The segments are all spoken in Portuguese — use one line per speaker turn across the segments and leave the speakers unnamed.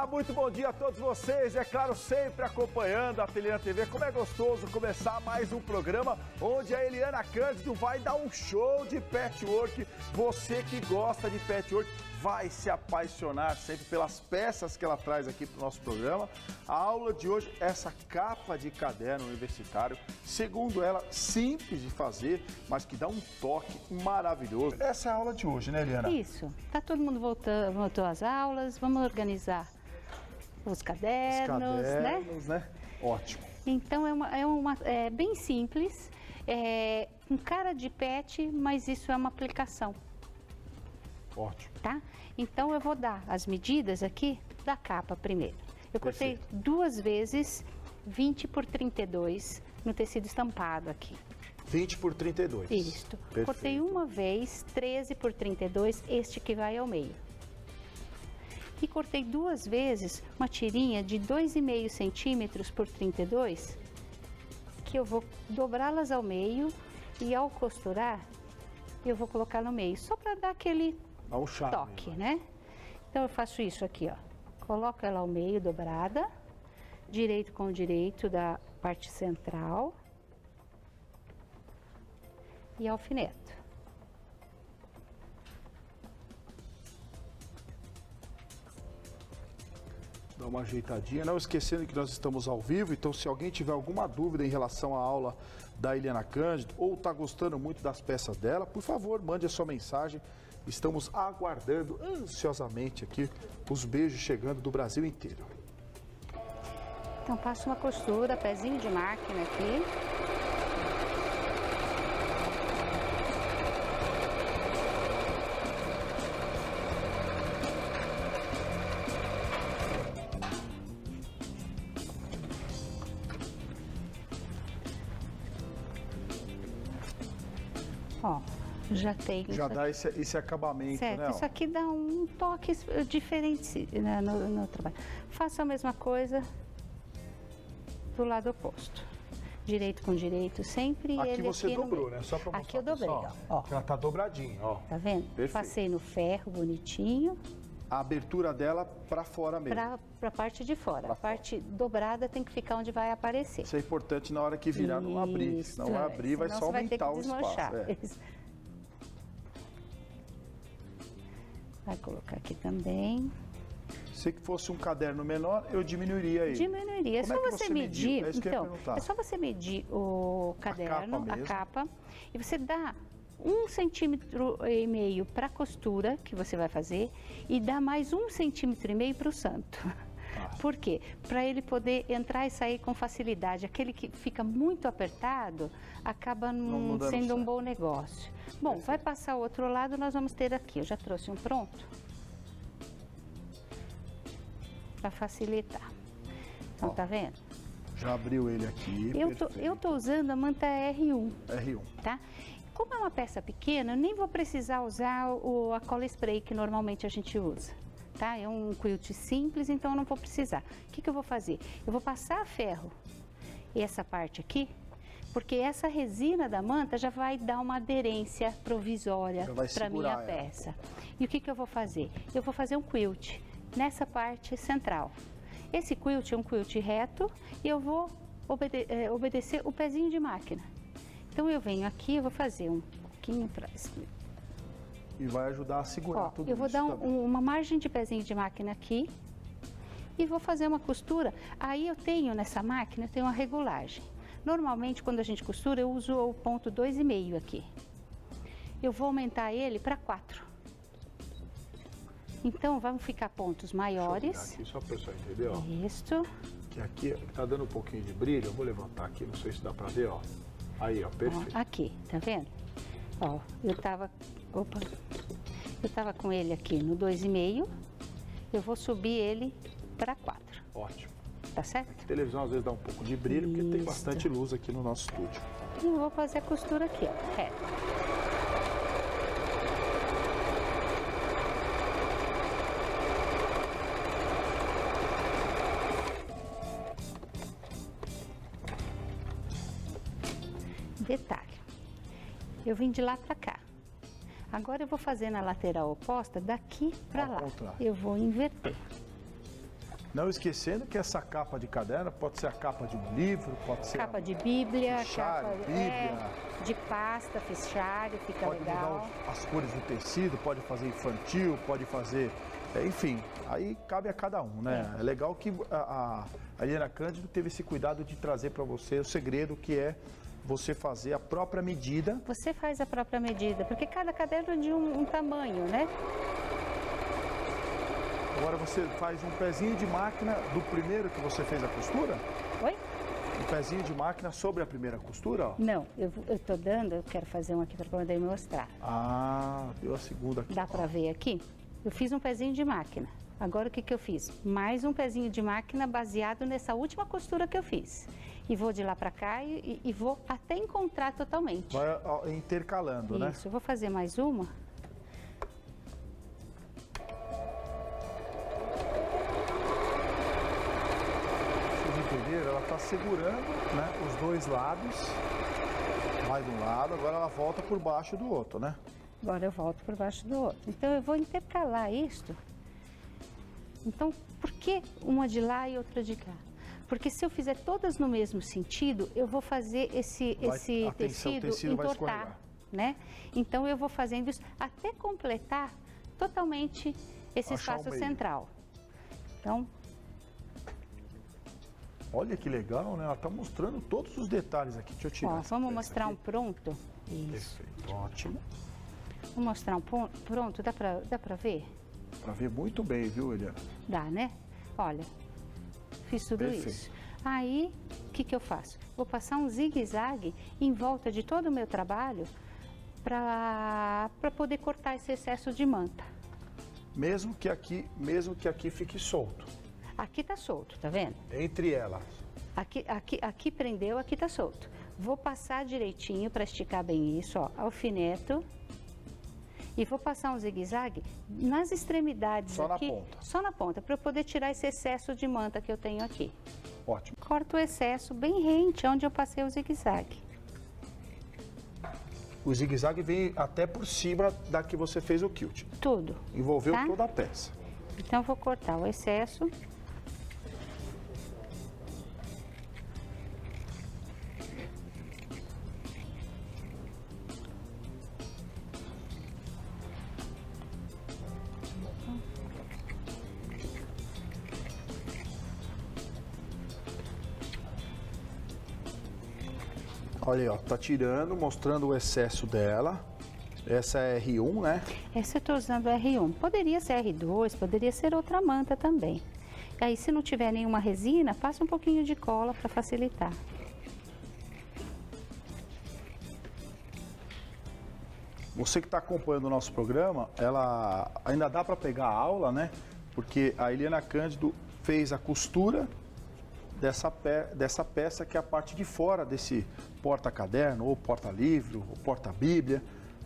Olá, muito bom dia a todos vocês. É claro, sempre acompanhando a Ateliê TV. Como é gostoso começar mais um programa onde a Eliana Cândido vai dar um show de patchwork. Você que gosta de patchwork vai se apaixonar sempre pelas peças que ela traz aqui para o nosso programa. A aula de hoje, essa capa de caderno universitário, segundo ela, simples de fazer, mas que dá um toque maravilhoso. Essa é a aula de hoje, né, Eliana?
Isso. Tá todo mundo voltou às aulas, vamos organizar os cadernos,
né? Ótimo.
Então é bem simples, com cara de pet, mas isso é uma aplicação.
Ótimo.
Tá? Então eu vou dar as medidas aqui da capa primeiro. Eu cortei duas vezes 20 por 32 no tecido estampado aqui.
20 por 32.
Isso.
Perfeito.
Cortei uma vez 13 por 32, este que vai ao meio. E cortei duas vezes uma tirinha de 2,5 centímetros por 32, que eu vou dobrá-las ao meio e ao costurar eu vou colocar no meio, só para dar aquele toque, né? Então eu faço isso aqui, ó. Coloco ela ao meio, dobrada, direito com direito da parte central e alfineto.
Dá uma ajeitadinha, não esquecendo que nós estamos ao vivo, então se alguém tiver alguma dúvida em relação à aula da Eliana Cândido ou está gostando muito das peças dela, por favor, mande a sua mensagem. Estamos aguardando ansiosamente aqui os beijos chegando do Brasil inteiro.
Então passo uma costura, pezinho de máquina aqui. Ó, já tem.
Já dá esse acabamento,
certo,
né?
Isso aqui dá um toque diferente, né, no trabalho. Faço a mesma coisa do lado oposto. Direito com direito, sempre.
Aqui
ele
você
aqui
dobrou, né? Só pra mostrar.
Aqui eu dobrei, ó.
Ela tá dobradinha, ó.
Tá vendo?
Perfeito.
Passei no ferro bonitinho.
A abertura dela para fora mesmo.
Pra parte de fora. A parte dobrada tem que ficar onde vai aparecer.
Isso é importante na hora que virar, não abrir. Senão vai abrir, vai só aumentar o espaço. Vai colocar aqui também. Se fosse um caderno menor, eu diminuiria ele.
Diminuiria. É só você medir.
É isso que eu ia perguntar.
É só você medir o caderno, a capa, e você dá 1,5 centímetro para a costura que você vai fazer e dá mais 1,5 centímetro para o santo. Por quê? Para ele poder entrar e sair com facilidade. Aquele que fica muito apertado acaba não sendo um bom negócio. Bom, vai passar o outro lado, nós vamos ter aqui. Eu já trouxe um pronto para facilitar. Então, tá vendo?
Já abriu ele aqui.
Eu tô usando a manta R1.
R1.
Tá? Como é uma peça pequena, eu nem vou precisar usar a cola spray que normalmente a gente usa. Tá? É um quilt simples, então eu não vou precisar. O que eu vou fazer? Eu vou passar a ferro essa parte aqui, porque essa resina da manta já vai dar uma aderência provisória para minha peça. E o que eu vou fazer? Eu vou fazer um quilt nessa parte central. Esse quilt é um quilt reto e eu vou obedecer o pezinho de máquina. Então eu venho aqui, eu vou fazer um pouquinho para cima.
E vai ajudar a segurar tudo isso.
Eu vou dar uma margem de pezinho de máquina aqui e vou fazer uma costura. Aí eu tenho nessa máquina, eu tenho uma regulagem. Normalmente quando a gente costura eu uso o ponto 2,5 aqui. Eu vou aumentar ele para 4. Então vamos ficar pontos maiores.
Aqui só para o pessoal entender, ó.
Isso.
Que aqui tá dando um pouquinho de brilho, eu vou levantar aqui, não sei se dá para ver, ó. Aí, ó, perfeito.
Ó, aqui, tá vendo? Ó, eu tava com ele aqui no 2,5, eu vou subir ele para 4.
Ótimo.
Tá certo?
A televisão às vezes dá um pouco de brilho, porque tem bastante luz aqui no nosso estúdio.
E eu vou fazer a costura aqui, ó, reto. Detalhe, eu vim de lá para cá. Agora eu vou fazer na lateral oposta, daqui para lá. Eu vou inverter.
Não esquecendo que essa capa de caderno pode ser a capa de um livro, pode ser
capa de bíblia,
fichário,
capa
bíblia.
De pasta, fichário, fica
Pode
legal.
mudar as cores do tecido, pode fazer infantil, pode fazer... enfim, aí cabe a cada um, né? É legal que a Eliana Cândido teve esse cuidado de trazer para você o segredo que é você fazer a própria medida.
Você faz a própria medida, porque cada caderno é de um tamanho, né?
Agora você faz um pezinho de máquina do primeiro que você fez a costura?
Oi?
Um pezinho de máquina sobre a primeira costura, ó.
Não, eu tô dando, eu quero fazer um aqui para poder mostrar.
Ah, deu a segunda aqui.
Dá para ver aqui? Eu fiz um pezinho de máquina. Agora o que que eu fiz? Mais um pezinho de máquina baseado nessa última costura que eu fiz. E vou de lá para cá e vou até encontrar totalmente.
Vai ó, intercalando, né?
Isso, eu vou fazer mais uma.
Ela está segurando, né, os dois lados, vai de um lado, agora ela volta por baixo do outro, né?
Agora eu volto por baixo do outro. Então eu vou intercalar isto. Então, por que uma de lá e outra de cá? Porque se eu fizer todas no mesmo sentido, eu vou fazer esse tecido entortar, né? Então eu vou fazendo isso até completar totalmente esse espaço central. Então,
olha que legal, né? Ela está mostrando todos os detalhes aqui. Deixa eu tirar.
Ó, vamos mostrar um pronto? Isso.
Perfeito, ótimo.
Vou mostrar um pronto, dá pra ver?
Para ver muito bem, viu, Eliana?
Dá, né? Olha, fiz tudo isso. Aí, o que que eu faço? Vou passar um zigue-zague em volta de todo o meu trabalho para poder cortar esse excesso de manta.
Mesmo que aqui fique solto.
Aqui tá solto, tá vendo?
Entre elas.
Aqui prendeu, aqui tá solto. Vou passar direitinho para esticar bem isso, ó, alfineto. E vou passar um zigue-zague nas extremidades aqui.
Só na ponta.
Só na ponta, para eu poder tirar esse excesso de manta que eu tenho aqui.
Ótimo.
Corto o excesso bem rente, onde eu passei o zigue-zague.
O zigue-zague vem até por cima da que você fez o quilt.
Tudo.
Envolveu
tá?
toda a peça.
Então, eu vou cortar o excesso.
Olha aí, ó, tá tirando, mostrando o excesso dela. Essa é R1, né?
Essa eu tô usando R1. Poderia ser R2, poderia ser outra manta também. E aí, se não tiver nenhuma resina, passa um pouquinho de cola para facilitar.
Você que está acompanhando o nosso programa, ela ainda dá para pegar a aula, né? Porque a Eliana Cândido fez a costura dessa peça que é a parte de fora desse porta-caderno, ou porta-livro, ou porta-bíblia.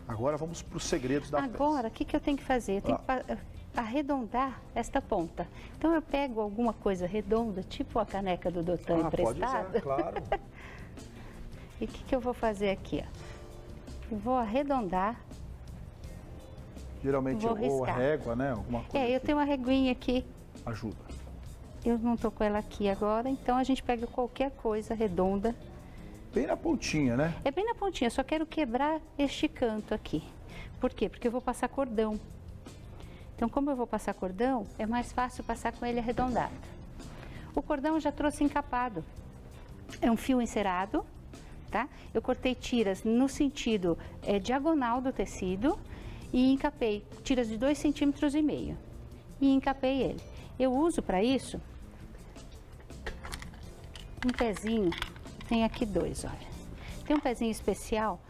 Agora vamos para os segredos da peça.
Agora, o que que eu tenho que fazer? Eu tenho que arredondar esta ponta. Então, eu pego alguma coisa redonda, tipo a caneca do Doutor emprestada.
Pode usar, claro.
E o que que eu vou fazer aqui, ó? Eu vou arredondar.
Geralmente, ou régua, né? Alguma coisa.
Eu tenho uma reguinha aqui.
Ajuda.
Eu não tô com ela aqui agora, então a gente pega qualquer coisa redonda.
Bem na pontinha, né?
É bem na pontinha, só quero quebrar este canto aqui. Por quê? Porque eu vou passar cordão. Então, como eu vou passar cordão, é mais fácil passar com ele arredondado. O cordão eu já trouxe encapado. É um fio encerado, tá? Eu cortei tiras no sentido diagonal do tecido e encapei tiras de 2,5 centímetros e encapei ele. Eu uso para isso um pezinho, tem aqui dois, olha. Tem um pezinho especial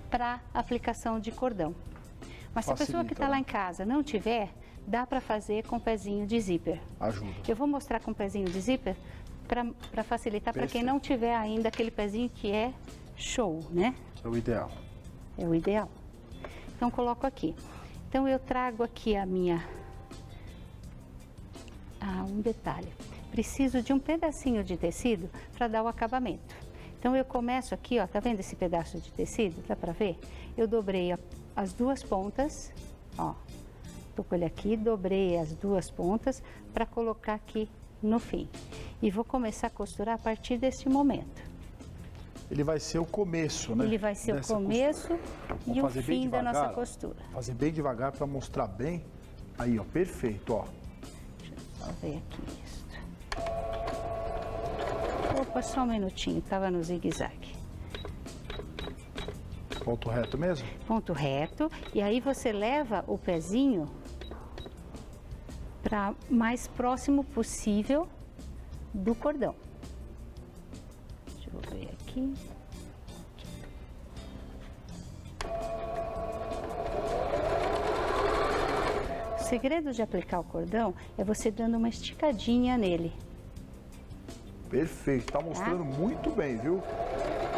para aplicação de cordão. Mas se a pessoa que está lá em casa não tiver, dá para fazer com pezinho de zíper.
Ajuda.
Eu vou mostrar com pezinho de zíper para facilitar para quem não tiver ainda aquele pezinho que é show, né?
É o ideal.
É o ideal. Então, coloco aqui. Então, eu trago aqui a minha... um detalhe. Preciso de um pedacinho de tecido para dar o acabamento. Então, eu começo aqui, ó, tá vendo esse pedaço de tecido? Dá para ver? Eu dobrei as duas pontas, ó. Tô com ele aqui, dobrei as duas pontas para colocar aqui no fim. E vou começar a costurar a partir deste momento.
Ele vai ser o começo, né?
Ele vai ser o começo e o fim da nossa costura.
Fazer bem devagar para mostrar bem. Aí, ó, perfeito, ó.
Deixa eu só ver aqui isso. Opa, só um minutinho, tava no zigue-zague.
Ponto reto mesmo?
Ponto reto. E aí você leva o pezinho para mais próximo possível do cordão. Deixa eu ver aqui. O segredo de aplicar o cordão é você dando uma esticadinha nele.
Perfeito, tá mostrando muito bem, viu?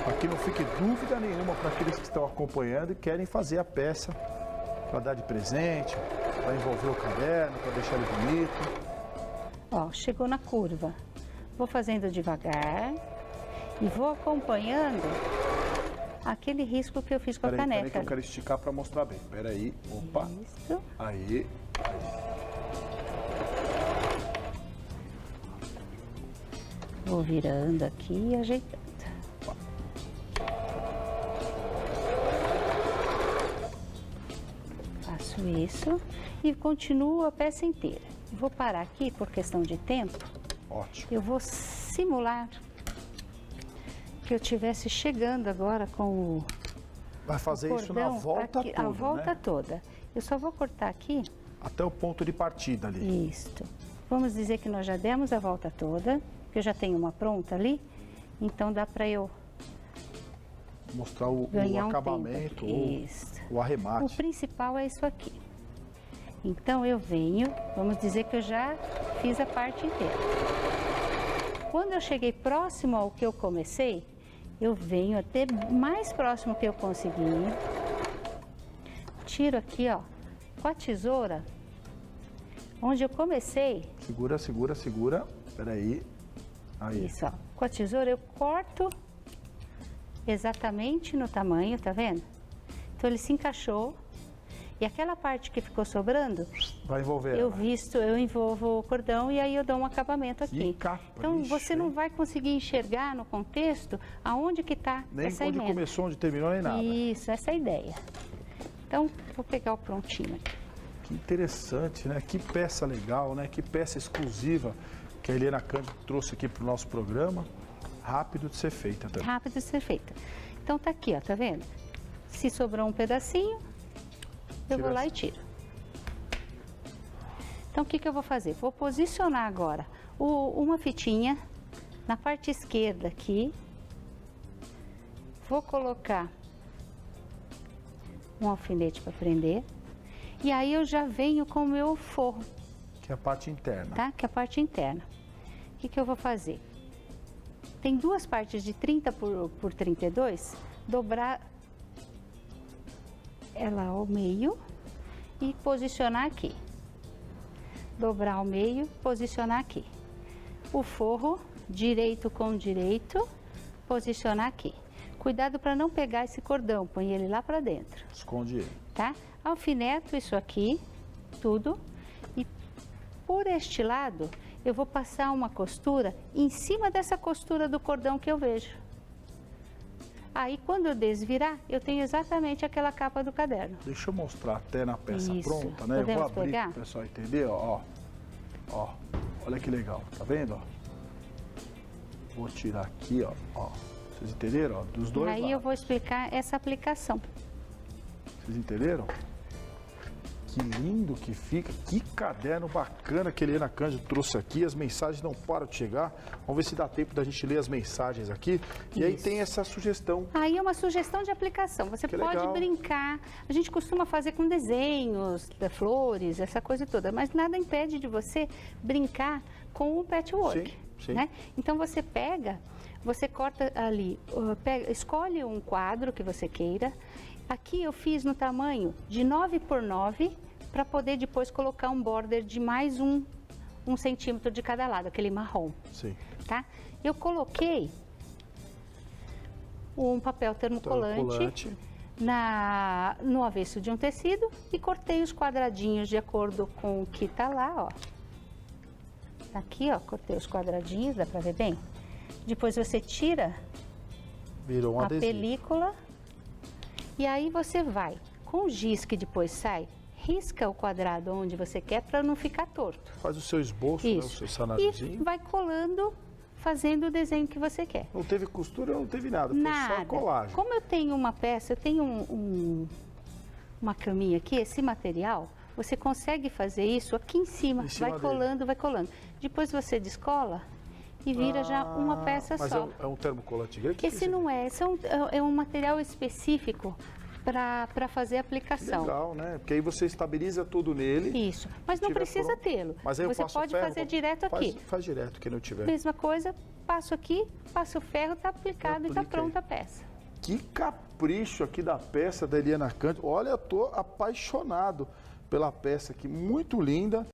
Aqui não fique dúvida nenhuma para aqueles que estão acompanhando e querem fazer a peça para dar de presente, para envolver o caderno, para deixar ele bonito.
Ó, chegou na curva. Vou fazendo devagar e vou acompanhando aquele risco que eu fiz com a caneca.
Peraí que eu quero esticar para mostrar bem. Peraí, opa.
Isso.
Aí.
Vou virando aqui e ajeitando. Faço isso e continuo a peça inteira. Vou parar aqui por questão de tempo.
Ótimo.
Eu vou simular que eu estivesse chegando agora com o
Vai fazer
cordão
isso na volta
aqui,
toda,
a volta
né?
toda. Eu só vou cortar aqui.
Até o ponto de partida ali.
Isto. Vamos dizer que nós já demos a volta toda, que eu já tenho uma pronta ali, então dá para eu
mostrar o
ganhar
acabamento ou
Isso.
o arremate.
O principal é isso aqui. Então eu venho, vamos dizer que eu já fiz a parte inteira. Quando eu cheguei próximo ao que eu comecei, eu venho até mais próximo que eu consegui. Tiro aqui, ó, com a tesoura, onde eu comecei.
Segura, segura, segura. Peraí. Aí.
Isso, ó. Com a tesoura eu corto exatamente no tamanho, tá vendo? Então ele se encaixou. E aquela parte que ficou sobrando,
vai envolver.
Eu envolvo o cordão e aí eu dou um acabamento aqui. Então você não vai conseguir enxergar no contexto aonde que está essa emenda.
Nem onde começou, onde terminou, nem nada.
Isso, essa é a ideia. Então vou pegar o prontinho aqui.
Que interessante, né? Que peça legal, né? Que peça exclusiva que a Helena Cândido trouxe aqui para o nosso programa. Rápido de ser feita também.
Rápido de ser feita. Então tá aqui, ó, tá vendo? Se sobrou um pedacinho, eu vou lá e tiro. Então, o que eu vou fazer? Vou posicionar agora uma fitinha na parte esquerda aqui. Vou colocar um alfinete para prender. E aí eu já venho com o meu forro.
Que é a parte interna.
Tá? Que é a parte interna. O que eu vou fazer? Tem duas partes de 30 por 32. Dobrar ela ao meio e posicionar aqui. Dobrar ao meio, posicionar aqui. O forro, direito com direito, posicionar aqui. Cuidado para não pegar esse cordão, põe ele lá para dentro.
Esconde ele.
Tá? Alfineto isso aqui, tudo. E por este lado, eu vou passar uma costura em cima dessa costura do cordão que eu vejo. Aí, quando eu desvirar, eu tenho exatamente aquela capa do caderno.
Deixa eu mostrar até na peça
Isso.
pronta, né?
Podemos
eu vou abrir
pegar?
para o pessoal entender, ó. Ó, olha que legal, tá vendo? Ó? Vou tirar aqui, ó. Vocês entenderam? Ó, dos dois lados.
Aí eu vou explicar essa aplicação.
Vocês entenderam? Que lindo que fica, que caderno bacana que a Helena Cândido trouxe aqui, as mensagens não param de chegar, vamos ver se dá tempo da gente ler as mensagens aqui, e aí tem essa sugestão.
Aí é uma sugestão de aplicação, você pode brincar, a gente costuma fazer com desenhos, flores, essa coisa toda, mas nada impede de você brincar com o patchwork,
sim.
Né? Então você pega, você corta ali, escolhe um quadro que você queira. Aqui eu fiz no tamanho de 9 por 9, para poder depois colocar um border de mais um centímetro de cada lado, aquele marrom.
Sim.
Tá? Eu coloquei um papel termocolante no avesso de um tecido e cortei os quadradinhos de acordo com o que tá lá, ó. Aqui, ó, cortei os quadradinhos, dá pra ver bem? Depois você tira
Virou um
a
adesivo.
película e aí você vai, com o giz que depois sai, risca o quadrado onde você quer para não ficar torto.
Faz o seu esboço, né, o
Isso.
seu
E
sanadinho.
vai colando, fazendo o desenho que você quer.
Não teve costura, não teve nada, foi só
Nada.
colagem.
Como eu tenho uma peça, eu tenho uma caminha aqui, esse material, você consegue fazer isso aqui em cima,
Em cima
vai
dele.
colando, vai colando. Depois você descola e vira já uma peça
mas
só.
é um termocolante grande?
Esse não é, é um material específico para fazer a aplicação.
Legal, né? Porque aí você estabiliza tudo nele.
Isso, mas não
tiver
precisa
pronto.
tê-lo.
Mas aí eu
Você
passo
pode
ferro,
fazer direto aqui.
Faz direto, quem não tiver.
Mesma coisa, passo aqui, passo o ferro, está aplicado e está
Aplica aí.
pronta a peça.
Que capricho aqui da peça da Eliana Cândido. Olha, eu tô apaixonado pela peça aqui, muito linda.